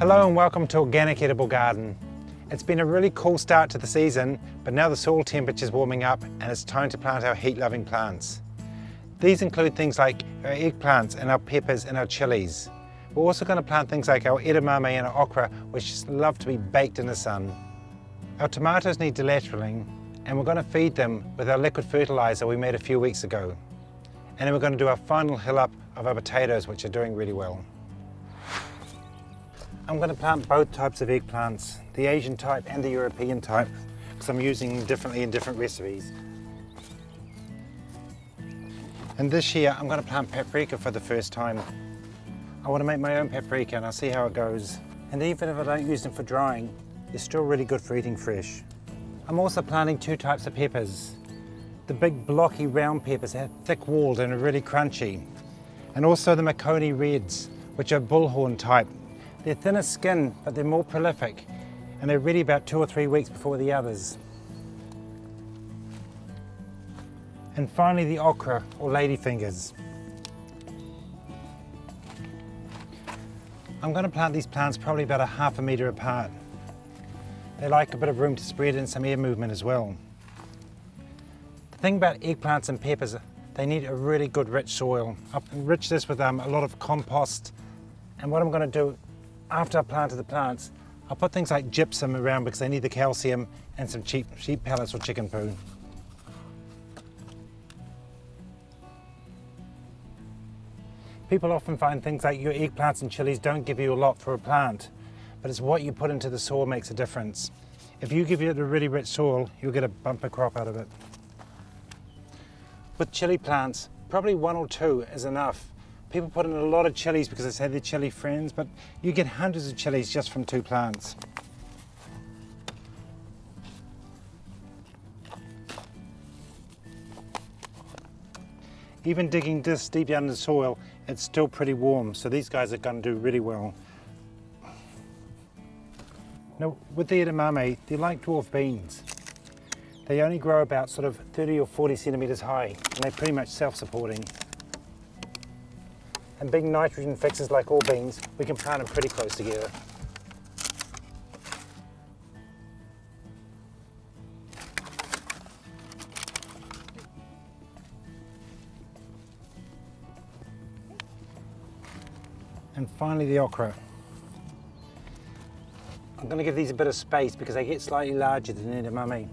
Hello and welcome to Organic Edible Garden. It's been a really cool start to the season, but now the soil temperature is warming up and it's time to plant our heat-loving plants. These include things like our eggplants and our peppers and our chilies. We're also going to plant things like our edamame and our okra, which just love to be baked in the sun. Our tomatoes need delateraling, and we're going to feed them with our liquid fertiliser we made a few weeks ago. And then we're going to do our final hill up of our potatoes, which are doing really well. I'm going to plant both types of eggplants, the Asian type and the European type, because I'm using them differently in different recipes. And this year I'm going to plant paprika for the first time. I want to make my own paprika and I'll see how it goes. And even if I don't use them for drying, they're still really good for eating fresh. I'm also planting two types of peppers. The big blocky round peppers are thick-walled and are really crunchy. And also the Makoni reds, which are bullhorn type. They're thinner skin, but they're more prolific, and they're ready about 2 or 3 weeks before the others. And finally the okra, or ladyfingers. I'm going to plant these plants probably about 1/2 metre apart. They like a bit of room to spread and some air movement as well. The thing about eggplants and peppers, they need a really good rich soil. I've enriched this with a lot of compost, and what I'm going to do after I've planted the plants, I'll put things like gypsum around because they need the calcium, and some cheap sheep pellets or chicken poo. People often find things like your eggplants and chilies don't give you a lot for a plant, but it's what you put into the soil makes a difference. If you give it a really rich soil, you'll get a bumper crop out of it. With chili plants, probably 1 or 2 is enough. People put in a lot of chilies because they say they're chili friends, but you get hundreds of chilies just from 2 plants. Even digging this deep down in the soil, it's still pretty warm, so these guys are going to do really well. Now, with the edamame, they're like dwarf beans. They only grow about sort of 30 or 40 centimetres high, and they're pretty much self-supporting. And being nitrogen fixers like all beans, we can plant them pretty close together. And finally the okra. I'm going to give these a bit of space because they get slightly larger than edamame.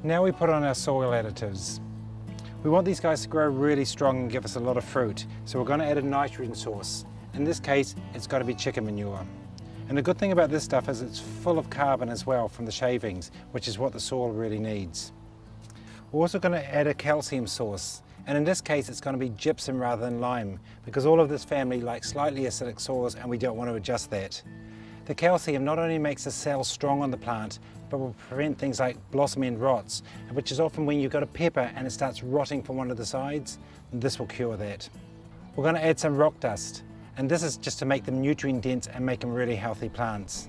Now we put on our soil additives. We want these guys to grow really strong and give us a lot of fruit, so we're going to add a nitrogen source. In this case, it's got to be chicken manure. And the good thing about this stuff is it's full of carbon as well from the shavings, which is what the soil really needs. We're also going to add a calcium source, and in this case it's going to be gypsum rather than lime, because all of this family likes slightly acidic soils and we don't want to adjust that. The calcium not only makes the cells strong on the plant, but will prevent things like blossom end rots, which is often when you've got a pepper and it starts rotting from one of the sides. This will cure that. We're going to add some rock dust, and this is just to make them nutrient dense and make them really healthy plants.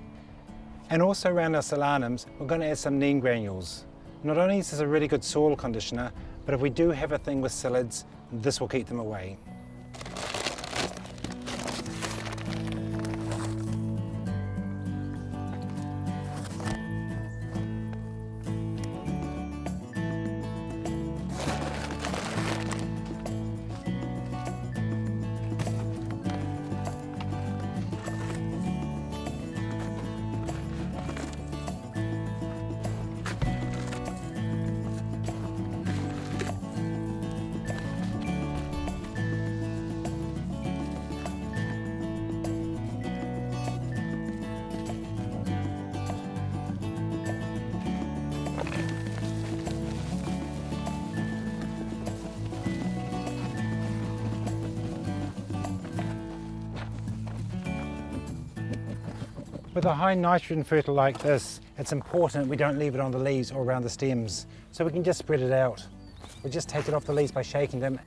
And also around our solanums, we're going to add some neem granules. Not only is this a really good soil conditioner, but if we do have a thing with psyllids, this will keep them away. With a high nitrogen fertilizer like this, it's important we don't leave it on the leaves or around the stems, so we can just spread it out. We just take it off the leaves by shaking them.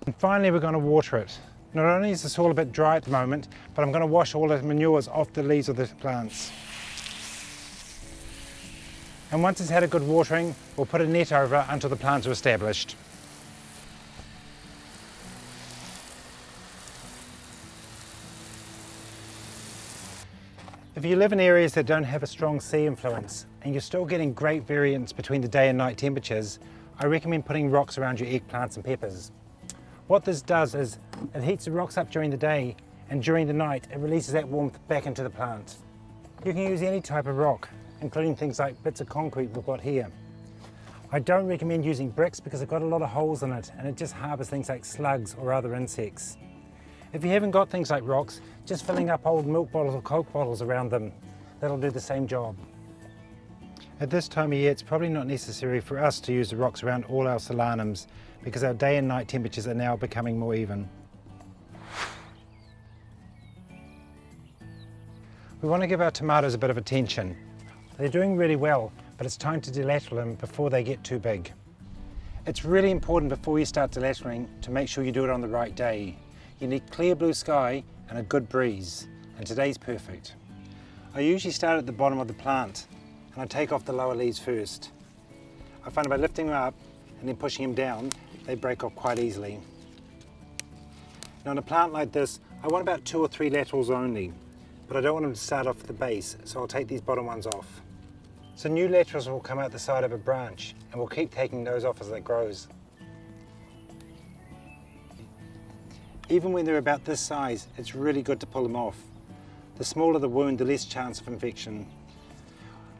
And finally we're going to water it. Not only is the soil a bit dry at the moment, but I'm going to wash all the manures off the leaves of the plants. And once it's had a good watering, we'll put a net over it until the plants are established. If you live in areas that don't have a strong sea influence and you're still getting great variance between the day and night temperatures, I recommend putting rocks around your eggplants and peppers. What this does is it heats the rocks up during the day, and during the night it releases that warmth back into the plant. You can use any type of rock, including things like bits of concrete we've got here. I don't recommend using bricks because they've got a lot of holes in it and it just harbours things like slugs or other insects. If you haven't got things like rocks, just filling up old milk bottles or Coke bottles around them, that'll do the same job. At this time of year, it's probably not necessary for us to use the rocks around all our solanums because our day and night temperatures are now becoming more even. We want to give our tomatoes a bit of attention. They're doing really well, but it's time to delateral them before they get too big. It's really important before you start delateraling to make sure you do it on the right day. You need clear blue sky and a good breeze, and today's perfect. I usually start at the bottom of the plant and I take off the lower leaves first. I find by lifting them up and then pushing them down, they break off quite easily. Now on a plant like this, I want about 2 or 3 laterals only, but I don't want them to start off at the base, so I'll take these bottom ones off. So new laterals will come out the side of a branch, and we'll keep taking those off as it grows. Even when they're about this size, it's really good to pull them off. The smaller the wound, the less chance of infection.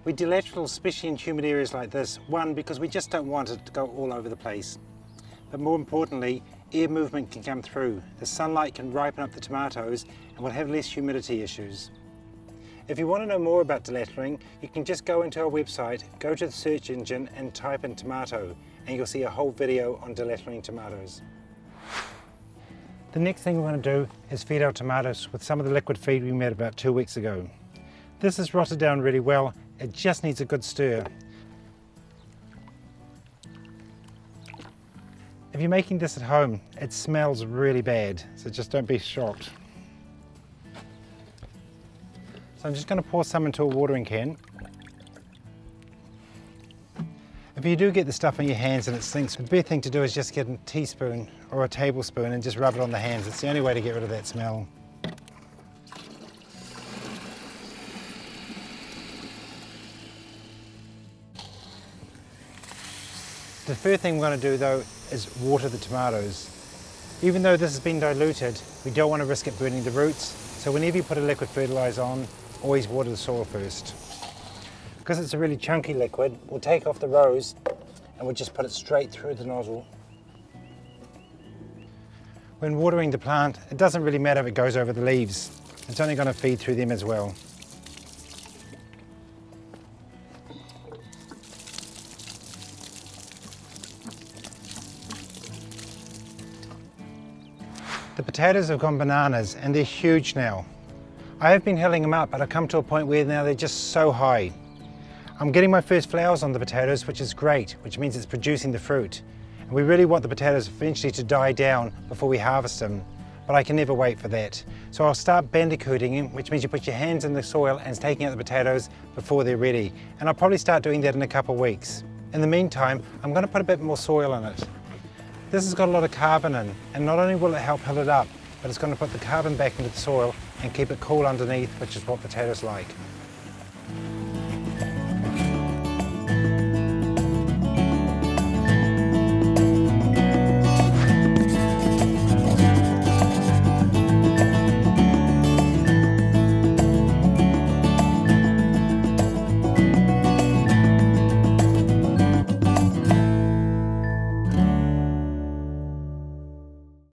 We delateral especially in humid areas like this, one, because we just don't want it to go all over the place. But more importantly, air movement can come through. The sunlight can ripen up the tomatoes and we'll have less humidity issues. If you want to know more about delateraling, you can just go into our website, go to the search engine and type in tomato, and you'll see a whole video on delateraling tomatoes. The next thing we want to do is feed our tomatoes with some of the liquid feed we made about 2 weeks ago. This is rotted down really well, it just needs a good stir. If you're making this at home, it smells really bad, so just don't be shocked. So I'm just going to pour some into a watering can. If you do get the stuff on your hands and it stinks, the best thing to do is just get a teaspoon or a tablespoon and just rub it on the hands. It's the only way to get rid of that smell. The first thing we're going to do though is water the tomatoes. Even though this has been diluted, we don't want to risk it burning the roots, so whenever you put a liquid fertiliser on, always water the soil first. Because it's a really chunky liquid, we'll take off the rows and we'll just put it straight through the nozzle. When watering the plant, it doesn't really matter if it goes over the leaves, it's only going to feed through them as well. The potatoes have gone bananas and they're huge now. I have been hilling them up, but I've come to a point where now they're just so high. I'm getting my first flowers on the potatoes, which is great, which means it's producing the fruit. And we really want the potatoes eventually to die down before we harvest them, but I can never wait for that. So I'll start bandicooting them, which means you put your hands in the soil and taking out the potatoes before they're ready. And I'll probably start doing that in a couple of weeks. In the meantime, I'm going to put a bit more soil in it. This has got a lot of carbon in, and not only will it help hill it up, but it's going to put the carbon back into the soil and keep it cool underneath, which is what potatoes like.